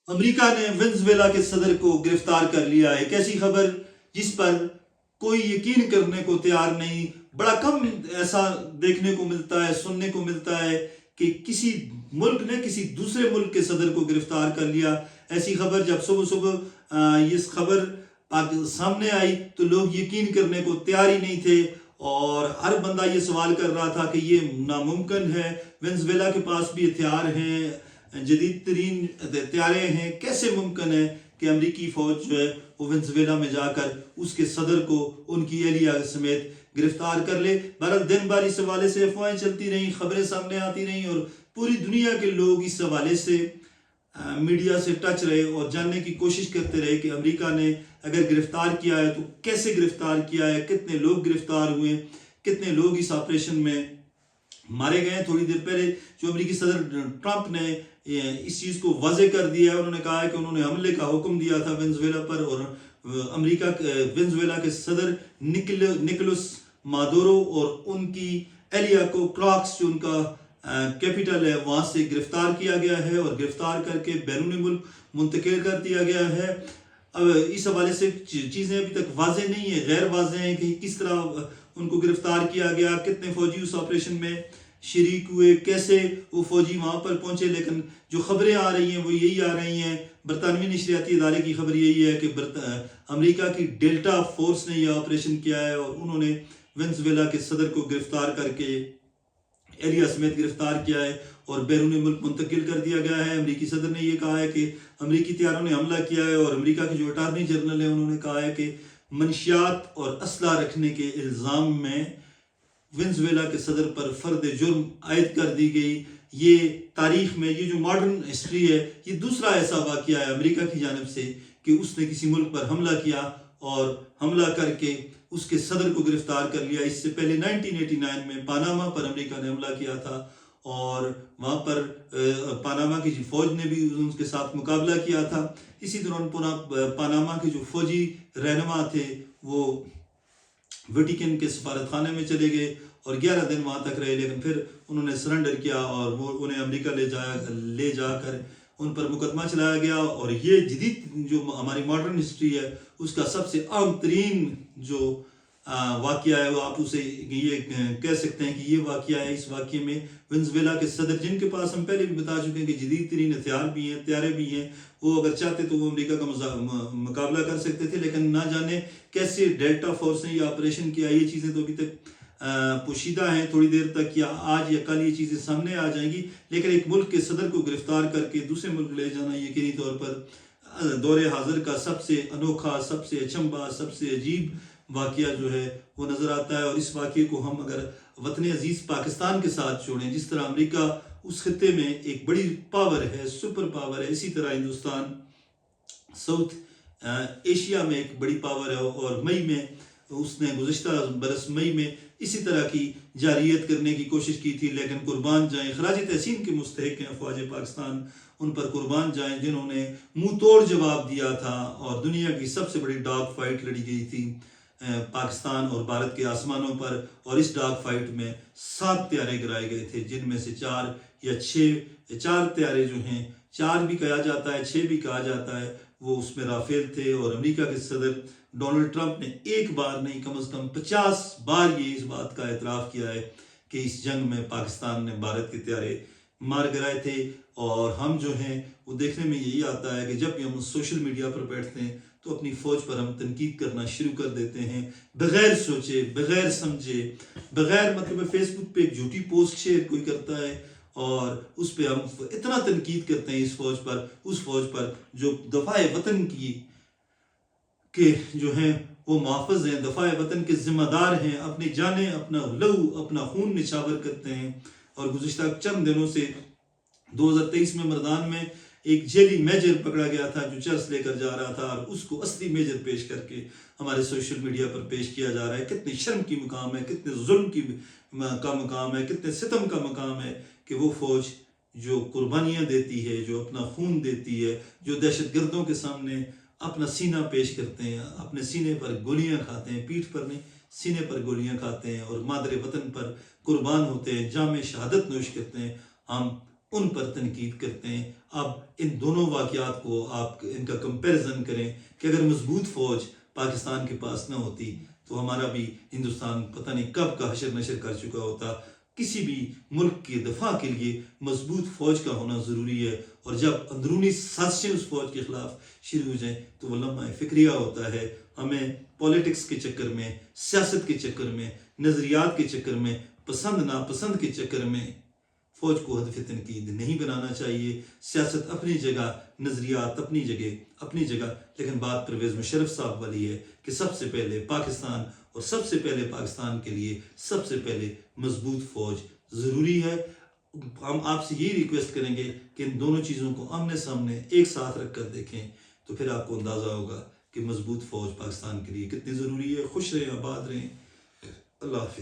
امریکہ نے ونزویلا کے صدر کو گرفتار کر لیا۔ ایک ایسی خبر جس پر کوئی یقین کرنے کو تیار نہیں۔ بڑا کم ایسا دیکھنے کو ملتا ہے، سننے کو ملتا ہے کہ کسی ملک نے کسی دوسرے ملک کے صدر کو گرفتار کر لیا۔ ایسی خبر جب صبح صبح یہ خبر سامنے آئی تو لوگ یقین کرنے کو تیار ہی نہیں تھے، اور ہر بندہ یہ سوال کر رہا تھا کہ یہ ناممکن ہے۔ ونزویلا کے پاس بھی ہتھیار ہیں، جدید ترین ہتھیاریں ہیں، کیسے ممکن ہے کہ امریکی فوج جو ہے وہ ونزویلا میں جا کر اس کے صدر کو ان کی اہلیہ سمیت گرفتار کر لے۔ بہرحال دن بھر اس حوالے سے افواہیں چلتی رہیں، خبریں سامنے آتی رہیں، اور پوری دنیا کے لوگ اس حوالے سے میڈیا سے ٹچ رہے اور جاننے کی کوشش کرتے رہے کہ امریکہ نے اگر گرفتار کیا ہے تو کیسے گرفتار کیا ہے، کتنے لوگ گرفتار ہوئے، کتنے لوگ اس آپریشن میں مارے گئے۔ تھوڑی دیر پہلے جو امریکی صدر ٹرمپ نے اس چیز کو واضح کر دیا ہے، انہوں نے کہا ہے کہ انہوں نے حملے کا حکم دیا تھا ونزویلا پر، اور امریکہ ونزویلا کے صدر نکولس مادورو اور ان کی اہلیہ کو کراکس جو ان کا کیپٹل ہے وہاں سے گرفتار کیا گیا ہے، اور گرفتار کر کے بیرون ملک منتقل کر دیا گیا ہے۔ اب اس حوالے سے چیزیں ابھی تک واضح نہیں ہیں، غیر واضح ہیں کہ کس طرح ان کو گرفتار کیا گیا، کتنے فوجی اس آپریشن میں شریک ہوئے، کیسے وہ فوجی وہاں پر پہنچے۔ لیکن جو خبریں آ رہی ہیں وہ یہی آ رہی ہیں، برطانوی نشریاتی ادارے کی خبر یہی ہے کہ امریکہ کی ڈیلٹا فورس نے یہ آپریشن کیا ہے، اور انہوں نے ونزویلا کے صدر کو گرفتار کر کے اہلیہ سمیت گرفتار کیا ہے اور بیرون ملک منتقل کر دیا گیا ہے۔ امریکی صدر نے یہ کہا ہے کہ امریکی طیاروں نے حملہ کیا ہے، اور امریکہ کے جو اٹارنی جنرل ہیں انہوں نے کہا ہے کہ منشیات اور اسلحہ رکھنے کے الزام میں ونزویلا کے صدر پر فرد جرم عائد کر دی گئی۔ یہ تاریخ میں، یہ جو ماڈرن ہسٹری ہے، یہ دوسرا ایسا واقعہ ہے امریکہ کی جانب سے کہ اس نے کسی ملک پر حملہ کیا اور حملہ کر کے اس کے صدر کو گرفتار کر لیا۔ اس سے پہلے 1989 میں پاناما پر امریکہ نے حملہ کیا تھا، اور وہاں پر پاناما کی جو فوج نے بھی ان کے ساتھ مقابلہ کیا تھا۔ اسی دوران پاناما کے جو فوجی رہنما تھے وہ ویٹیکن کے سفارت خانے میں چلے گئے اور 11 دن وہاں تک رہے، لیکن پھر انہوں نے سرنڈر کیا اور وہ انہیں امریکہ لے جا کر ان پر مقدمہ چلایا گیا۔ اور یہ جدید جو ہماری ماڈرن ہسٹری ہے اس کا سب سے عام ترین جو واقعہ ہے، وہ آپ اسے یہ کہہ سکتے ہیں کہ یہ واقعہ ہے۔ اس واقعے میں ونزویلا کے صدر، جن کے پاس ہم پہلے بھی بتا چکے ہیں کہ جدید ترین ہتھیار بھی ہیں، ہتھیاریں بھی ہیں، وہ اگر چاہتے تو وہ امریکہ کا مقابلہ کر سکتے تھے، لیکن نہ جانے کیسے ڈیلٹا فورس نے یہ آپریشن کیا۔ یہ چیزیں تو ابھی تک پوشیدہ ہیں، تھوڑی دیر تک یا آج یا کل یہ چیزیں سامنے آ جائیں گی، لیکن ایک ملک کے صدر کو گرفتار کر کے دوسرے ملک لے جانا یقینی طور پر دور حاضر کا سب سے انوکھا، سب سے اچنبھا، سب سے عجیب واقعہ جو ہے وہ نظر آتا ہے۔ اور اس واقعے کو ہم اگر وطن عزیز پاکستان کے ساتھ جوڑیں، جس طرح امریکہ اس خطے میں ایک بڑی پاور ہے، سپر پاور ہے، اسی طرح ہندوستان ساؤتھ ایشیا میں ایک بڑی پاور ہے، اور مئی میں اس نے گزشتہ برس مئی میں اسی طرح کی جارحیت کرنے کی کوشش کی تھی، لیکن قربان جائیں، خراج تحسین کے مستحق ہیں افواج پاکستان، ان پر قربان جائیں جنہوں نے منہ توڑ جواب دیا تھا، اور دنیا کی سب سے بڑی ڈاگ فائٹ لڑی گئی تھی پاکستان اور بھارت کے آسمانوں پر، اور اس ڈاگ فائٹ میں 7 طیارے گرائے گئے تھے، جن میں سے 4 یا 4 طیارے جو ہیں، 4 بھی کہا جاتا ہے، 6 بھی کہا جاتا ہے، وہ اس میں رافیل تھے۔ اور امریکہ کے صدر ڈونلڈ ٹرمپ نے ایک بار نہیں، کم از کم 50 بار یہ اس بات کا اعتراف کیا ہے کہ اس جنگ میں پاکستان نے بھارت کے طیارے مار گرائے تھے۔ اور ہم جو ہیں وہ دیکھنے میں یہی آتا ہے کہ جب بھی ہم سوشل میڈیا پر بیٹھتے ہیں تو اپنی فوج پر ہم تنقید کرنا شروع کر دیتے ہیں، بغیر سوچے، بغیر سمجھے، بغیر مطلب فیس بک پہ ایک جھوٹی پوسٹ شیئر کوئی کرتا ہے اور اس پہ ہم اتنا تنقید کرتے ہیں اس فوج پر جو دفاع وطن کے جو ہیں وہ محافظ ہیں، دفاع وطن کے ذمہ دار ہیں، اپنی جانیں، اپنا لہو، اپنا خون نچھاور کرتے ہیں۔ اور گزشتہ چند دنوں سے 2023 میں مردان میں ایک جیلی میجر پکڑا گیا تھا جو چرس لے کر جا رہا تھا، اور اس کو اصلی میجر پیش کر کے ہمارے سوشل میڈیا پر پیش کیا جا رہا ہے۔ کتنی شرم کی مقام ہے، کتنے ظلم کا مقام ہے، کتنے ستم کا مقام ہے کہ وہ فوج جو قربانیاں دیتی ہے، جو اپنا خون دیتی ہے، جو دہشت گردوں کے سامنے اپنا سینہ پیش کرتے ہیں، اپنے سینے پر گولیاں کھاتے ہیں، پیٹھ پر نہیں، سینے پر گولیاں کھاتے ہیں اور مادر وطن پر قربان ہوتے ہیں، جام شہادت نوش کرتے ہیں، ہم ان پر تنقید کرتے ہیں۔ اب ان دونوں واقعات کو آپ ان کا کمپیریزن کریں کہ اگر مضبوط فوج پاکستان کے پاس نہ ہوتی تو ہمارا بھی ہندوستان پتہ نہیں کب کا حشر نشر کر چکا ہوتا. کسی بھی ملک کے دفاع کے لیے مضبوط فوج کا ہونا ضروری ہے، اور جب اندرونی سازشیں اس فوج کے خلاف شروع ہو جائیں تو وہ لمحہ فکریہ ہوتا ہے. ہمیں پولیٹکس کے چکر میں، سیاست کے چکر میں، نظریات کے چکر میں، پسند ناپسند کے چکر میں فوج کو ہدف تنقید نہیں بنانا چاہیے. سیاست اپنی جگہ، نظریات اپنی جگہ، لیکن بات پرویز مشرف صاحب والی ہے کہ سب سے پہلے پاکستان اور سب سے پہلے پاکستان کے لیے سب سے پہلے مضبوط فوج ضروری ہے. ہم آپ سے یہی ریکویسٹ کریں گے کہ ان دونوں چیزوں کو آمنے سامنے ایک ساتھ رکھ کر دیکھیں تو پھر آپ کو اندازہ ہوگا کہ مضبوط فوج پاکستان کے لیے کتنی ضروری ہے. خوش رہیں، آباد رہیں. اللہ حافظ.